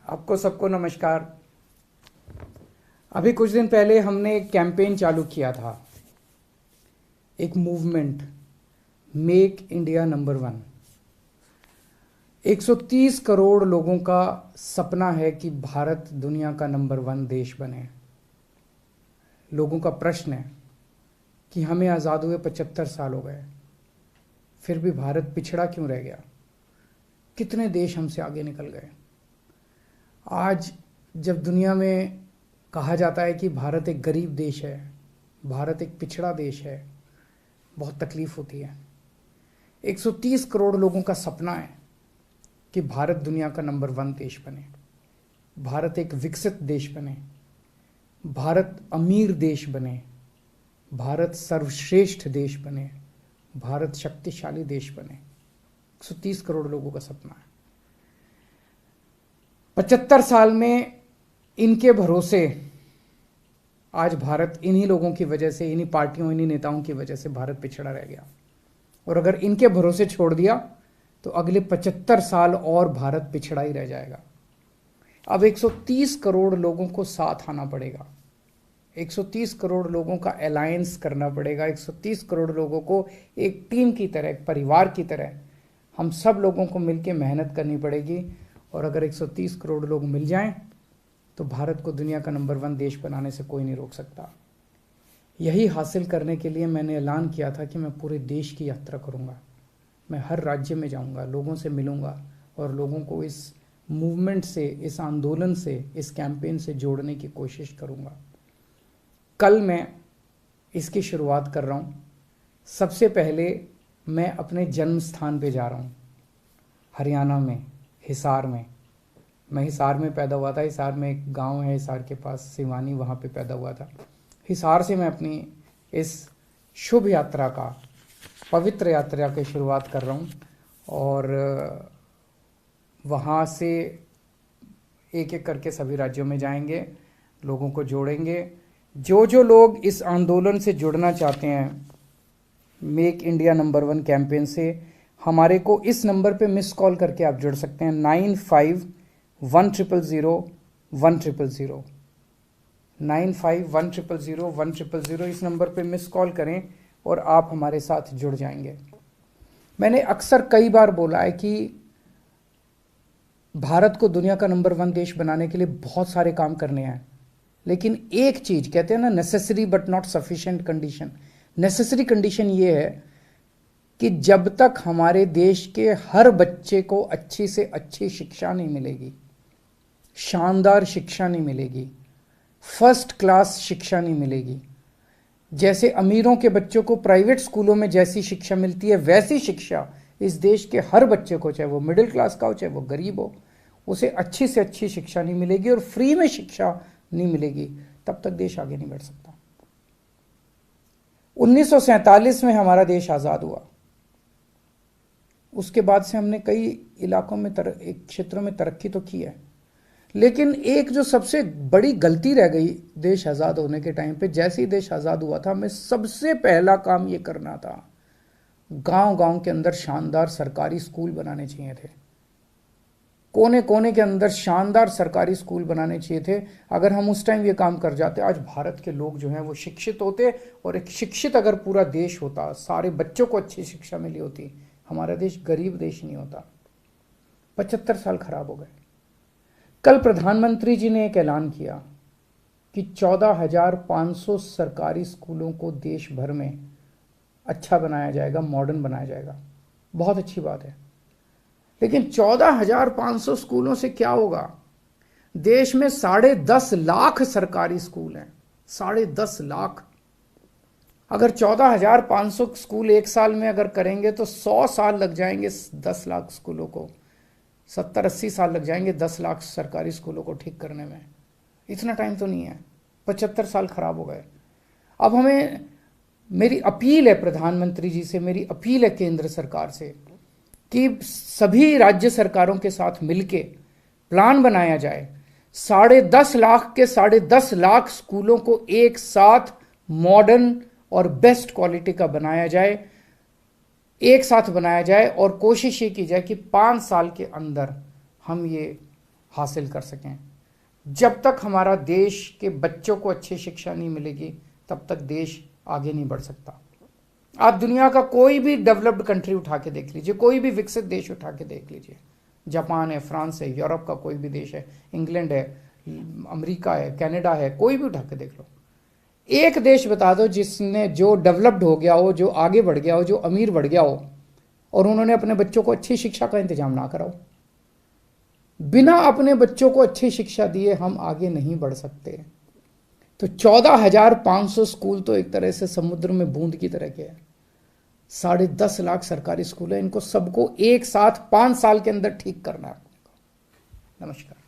आपको सबको नमस्कार। अभी कुछ दिन पहले हमने एक कैंपेन चालू किया था, एक movement, make India number one. 130 crore लोगों का सपना है कि भारत दुनिया का नंबर वन देश बने। लोगों का प्रश्न है कि हमें आज़ाद हुए 75 साल हो गए, फिर भी भारत पिछड़ा क्यों रह गया? कितने देश हमसे आगे निकल गए। आज जब दुनिया में कहा जाता है कि भारत एक गरीब देश है, भारत एक पिछड़ा देश है, बहुत तकलीफ होती है। 130 करोड़ लोगों का सपना है कि भारत दुनिया का नंबर वन देश बने, भारत एक विकसित देश बने, भारत अमीर देश बने, भारत सर्वश्रेष्ठ देश बने, भारत शक्तिशाली देश बने। 130 करोड़ लोगों का सपना है। 75 साल में इनके भरोसे आज भारत, इन्हीं लोगों की वजह से, इन्हीं पार्टियों, इन्हीं नेताओं की वजह से भारत पिछड़ा रह गया। और अगर इनके भरोसे छोड़ दिया तो अगले 75 साल और भारत पिछड़ा ही रह जाएगा। अब 130 करोड़ लोगों को साथ आना पड़ेगा, 130 करोड़ लोगों का अलायंस करना पड़ेगा, 130 करोड़ लोगों को एक टीम की तरह, एक परिवार की तरह हम सब लोगों को मिलकर मेहनत करनी पड़ेगी। और अगर 130 करोड़ लोग मिल जाएं तो भारत को दुनिया का नंबर वन देश बनाने से कोई नहीं रोक सकता। यही हासिल करने के लिए मैंने ऐलान किया था कि मैं पूरे देश की यात्रा करूंगा। मैं हर राज्य में जाऊंगा, लोगों से मिलूंगा और लोगों को इस मूवमेंट से, इस आंदोलन से, इस कैंपेन से जोड़ने की कोशिश करूंगा। कल मैं इसकी शुरुआत कर रहा हूँ। सबसे पहले मैं अपने जन्म स्थान पे जा रहा हूँ, हरियाणा में, हिसार में। मैं हिसार में पैदा हुआ था। हिसार में एक गांव है, हिसार के पास सिवानी, वहाँ पे पैदा हुआ था। हिसार से मैं अपनी इस शुभ यात्रा का, पवित्र यात्रा की शुरुआत कर रहा हूँ और वहाँ से एक एक करके सभी राज्यों में जाएंगे, लोगों को जोड़ेंगे। जो लोग इस आंदोलन से जुड़ना चाहते हैं, make India number one campaign से, हमारे को इस नंबर पे मिस कॉल करके आप जुड़ सकते हैं। 95100100 95100100 इस नंबर पे मिस कॉल करें और आप हमारे साथ जुड़ जाएंगे। मैंने अक्सर कई बार बोला है कि भारत को दुनिया का नंबर वन देश बनाने के लिए बहुत सारे काम करने हैं, लेकिन एक चीज कहते हैं ना, necessary but not sufficient condition. Necessary condition ये है कि जब तक हमारे देश के हर बच्चे को अच्छी से अच्छी शिक्षा नहीं मिलेगी, शानदार शिक्षा नहीं मिलेगी, फर्स्ट क्लास शिक्षा नहीं मिलेगी, जैसे अमीरों के बच्चों को प्राइवेट स्कूलों में जैसी शिक्षा मिलती है वैसी शिक्षा इस देश के हर बच्चे को, चाहे वो मिडिल क्लास का हो चाहे वो गरीब हो, उसे अच्छी से अच्छी शिक्षा नहीं मिलेगी और फ्री में शिक्षा नहीं मिलेगी, तब तक देश आगे नहीं बढ़ सकता। 1947 में हमारा देश आजाद हुआ। उसके बाद से हमने कई इलाकों में, क्षेत्रों में तरक्की तो की है, लेकिन एक जो सबसे बड़ी गलती रह गई देश आज़ाद होने के टाइम पे, जैसे ही देश आज़ाद हुआ था, हमें सबसे पहला काम ये करना था, गांव गांव के अंदर शानदार सरकारी स्कूल बनाने चाहिए थे। कोने कोने के अंदर शानदार सरकारी स्कूल बनाने चाहिए थे। अगर हम उस टाइम ये काम कर जाते, आज भारत के लोग जो हैं वो शिक्षित होते, और एक शिक्षित अगर पूरा देश होता, सारे बच्चों को अच्छी शिक्षा मिली होती, हमारा देश गरीब देश नहीं होता। 75 साल खराब हो गए। कल प्रधानमंत्री जी ने एक ऐलान किया कि 14,500 सरकारी स्कूलों को देश भर में अच्छा बनाया जाएगा, मॉडर्न बनाया जाएगा। बहुत अच्छी बात है, लेकिन 14,500 स्कूलों से क्या होगा? देश में 10.5 लाख सरकारी स्कूल हैं, 10.5 लाख। अगर 14,500 स्कूल एक साल में अगर करेंगे तो 100 साल लग जाएंगे 10 लाख स्कूलों को, 70-80 साल लग जाएंगे 10 लाख सरकारी स्कूलों को ठीक करने में। इतना टाइम तो नहीं है। 75 साल खराब हो गए। अब हमें, मेरी अपील है प्रधानमंत्री जी से, मेरी अपील है केंद्र सरकार से कि सभी राज्य सरकारों के साथ मिलके प्लान बनाया जाए, 10.5 लाख के 10.5 लाख स्कूलों को एक साथ मॉडर्न और बेस्ट क्वालिटी का बनाया जाए। एक साथ बनाया जाए और कोशिश ये की जाए कि 5 साल के अंदर हम ये हासिल कर सकें। जब तक हमारा देश के बच्चों को अच्छी शिक्षा नहीं मिलेगी तब तक देश आगे नहीं बढ़ सकता। आप दुनिया का कोई भी डेवलप्ड कंट्री उठा के देख लीजिए, कोई भी विकसित देश उठा के देख लीजिए, जापान है, फ्रांस है, यूरोप का कोई भी देश है, इंग्लैंड है, अमेरिका है, कनाडा है, कोई भी उठा के देख लो। एक देश बता दो जिसने जो डेवलप्ड हो गया हो, जो आगे बढ़ गया हो, जो अमीर बढ़ गया हो और उन्होंने अपने बच्चों को अच्छी शिक्षा का इंतजाम ना कराओ। बिना अपने बच्चों को अच्छी शिक्षा दिए हम आगे नहीं बढ़ सकते। तो 14,500 स्कूल तो एक तरह से समुद्र में बूंद की तरह के हैं। 10.5 लाख सरकारी स्कूल है, इनको सबको एक साथ 5 साल के अंदर ठीक करना है। नमस्कार।